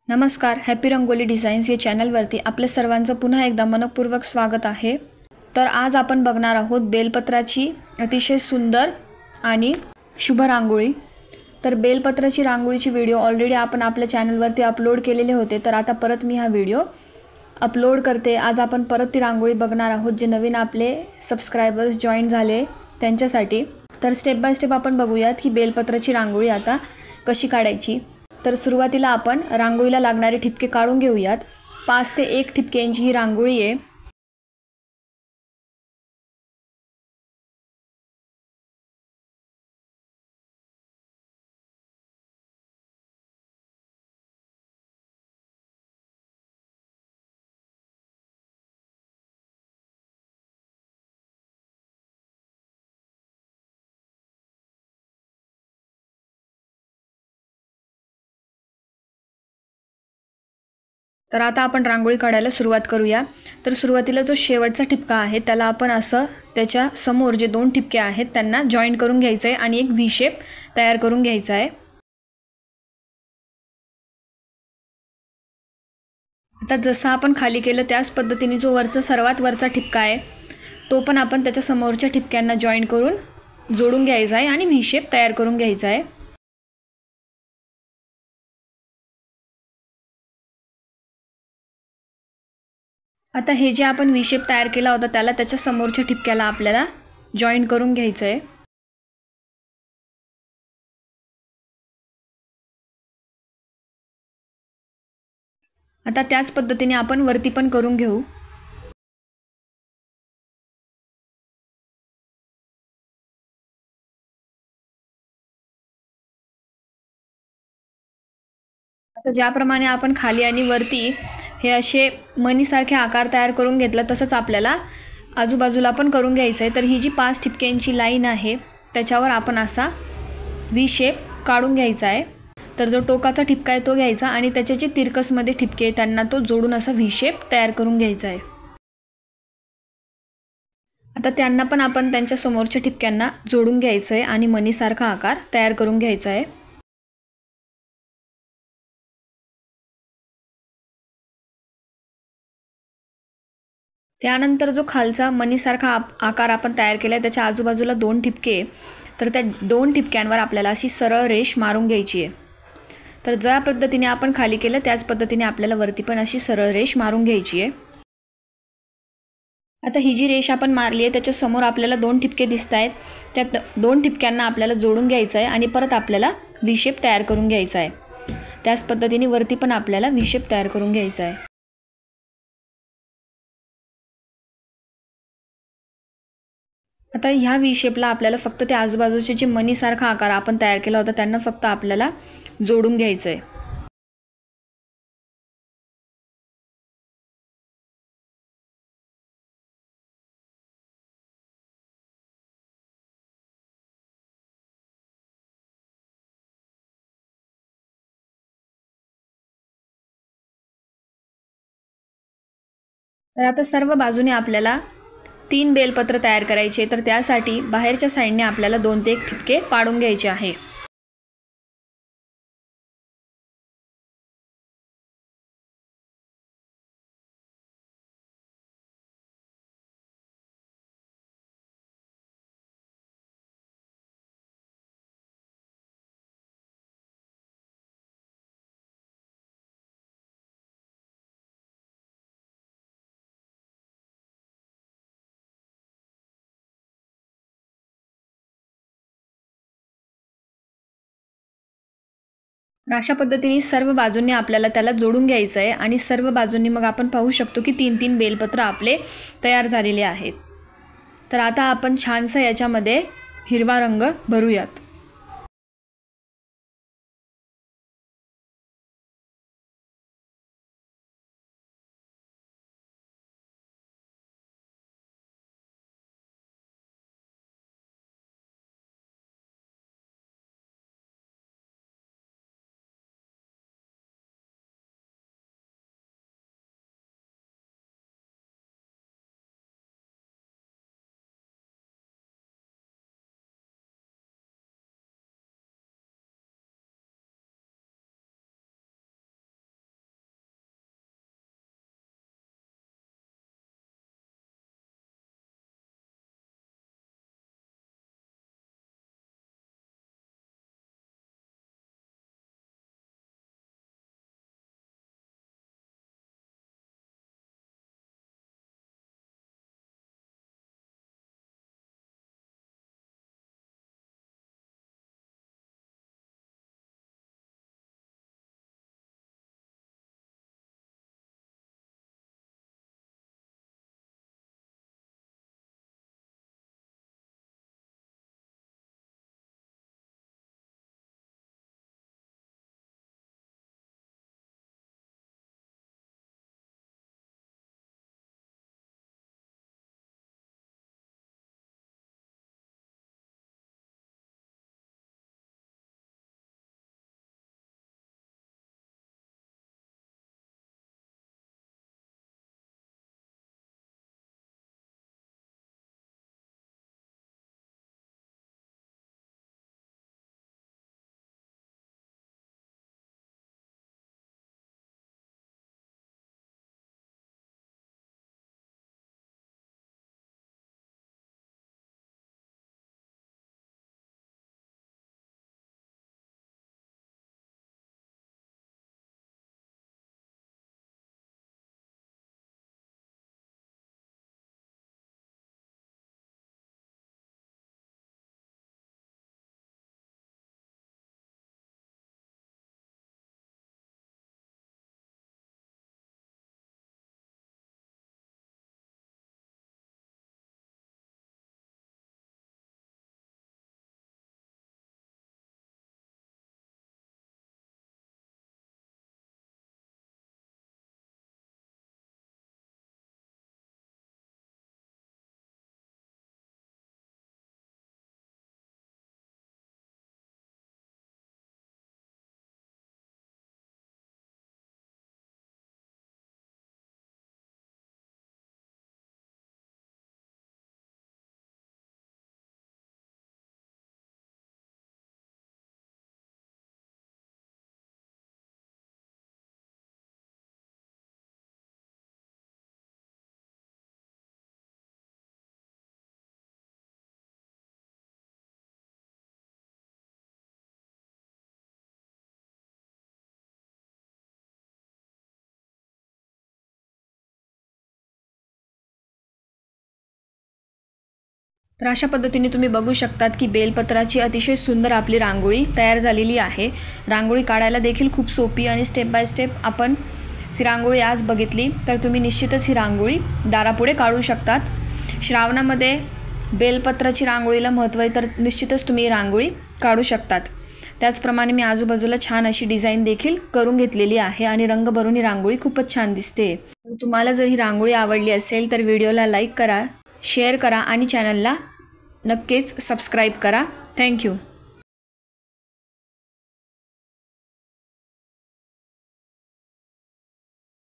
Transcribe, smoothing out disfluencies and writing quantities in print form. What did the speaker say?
नमस्कार, happy rangoli designs या चॅनलवरती आपल्या सर्वांचं पुन्हा एकदा मनपूर्वक स्वागत आहे। तर आज आपण बघणार आहोत बेलपत्राची अतिशय सुंदर आणि शुभ रांगोळी। तर बेलपत्राची रांगोळीची व्हिडिओ ऑलरेडी आपण आपल्या चॅनलवरती अपलोड केलेले होते, तर आता परत मी हा व्हिडिओ अपलोड करते। आज आपण परत ती रांगोळी बघणार आहोत जे नवीन आपले सबस्क्रायबर्स जॉइन झाले त्यांच्यासाठी। तर स्टेप बाय स्टेप आपण बघूयात की बेलपत्राची रांगोळी आता कशी काढायची। तर सुरुवातीला आपण रांगोळीला लागणारे ठिपके काढून घेऊयात। 5 ते 1 ठिपक्यांची ही रांगोळी आहे। तर आता आपण रांगोळी काढायला सुरुवात करूया। तर सुरुवातीला जो शेवटचा ठिपका आहे त्याला आपण असं त्याच्या समोर जे 2 ठिपके आहेत त्यांना जॉइन करून घ्यायचे आहे आणि एक व्ही शेप तयार करून घ्यायचा आहे। आता जसं आपण खाली केलं त्याच पद्धतीने जो सर्वात वरचा ठिपका आहे तो पण आपण त्याच्या समोरच्या ठिपक्यांना जॉइन करून जोडून घ्यायचा आहे आणि व्ही शेप तयार करून घ्यायचा आहे। आता हे जे आपण व्ही शेप तयार केला होता त्याला त्याच्या समोरच्या ठिपक्याला आपल्याला जॉइन करून घ्यायचं आहे। आता त्याच पद्धतीने आपण वरती पण करून घेऊ। आता ज्याप्रमाणे आपण खाली आणि वरती हे असे मणीसारखे आकार तयार करून घेतला तसंच आपल्याला आजूबाजूला पण करून घ्यायचं आहे। तर ही जी 5 ठिपक्यांची लाईन आहे त्याच्यावर आपण असा व्ही शेप काढून घ्यायचा आहे। तर जो टोकाचा ठिपका आहे तो घ्यायचा आणि त्याचे जे तिरकसमध्ये ठिपके आहेत त्यांना तो जोडून असा व्ही शेप तयार करून घ्यायचा आहे। आता त्यांना पण आपण त्यांच्या समोरच्या ठिपक्यांना जोडून घ्यायचं आहे आणि मणीसारखा आकार तयार करून घ्यायचा आहे। त्यानंतर जो खालचा मणीसारखा आकार आपण तयार केला आहे त्याच्या आजूबाजूला 2 ठिपके, तर त्या 2 ठिपक्यांवर आपल्याला अशी सरळ रेष मारून घ्यायची आहे। तर ज्या पद्धतीने आपण खाली केलं त्याच पद्धतीने आपल्याला वरती पण अशी सरळ रेष मारून घ्यायची आहे। आता ही जी रेष आपण मारली आहे त्याच्या समोर आपल्याला 2 ठिपके दिसत आहेत। त्या 2 ठिपक्यांना आपल्याला जोडून घ्यायचं आहे आणि परत आपल्याला व्ही शेप तयार करून घ्यायचा आहे। त्याच पद्धतीने वरती पण आपल्याला व्ही शेप तयार करून घ्यायचा आहे। आता ह्या व्ही शेपला आपल्याला फक्त त्या आजूबाजूचे जे मणीसारखा आकार आपण तयार केला होता त्यांना फक्त आपल्याला जोडून घ्यायचं आहे। तर आता सर्व बाजूने आपल्याला 3 बेलपत्र तयार करायचे, तर त्यासाठी बाहेरच्या साइडने आपल्याला 2 ते 1 ठिपके पाडून घ्यायचे आहे। अशा पद्धतीने सर्व बाजूंनी आपल्याला त्याला जोडून घ्यायचं आहे आणि सर्व बाजूंनी मग आपण पाहू शकतो की 3-3 बेलपत्र आपले तयार झालेले आहेत। तर आता आपण छानसा याच्यामध्ये हिरवा रंग भरूयात। तर अशा पद्धतीने तुम्ही बघू शकतात की बेलपत्राची अतिशय सुंदर आपली रांगोळी तयार झालेली आहे। रांगोळी काढायला देखील खूप सोपी आणि स्टेप बाय स्टेप आपण ही रांगोळी आज बघितली तर तुम्ही निश्चितच ही रांगोळी दारापुढे काढू शकतात। श्रावणामध्ये बेलपत्राची रांगोळीला महत्त्व आहे तर निश्चितच तुम्ही ही रांगोळी काढू शकतात। त्याचप्रमाणे मी आजूबाजूला छान अशी डिझाईन देखील करून घेतलेली आहे आणि रंग भरून ही रांगोळी खूपच छान दिसते। तुम्हाला जर ही रांगोळी आवडली असेल तर व्हिडिओला लाईक करा, शेअर करा आणि चॅनलला नक्कीच सबस्क्राईब करा। थँक्यू।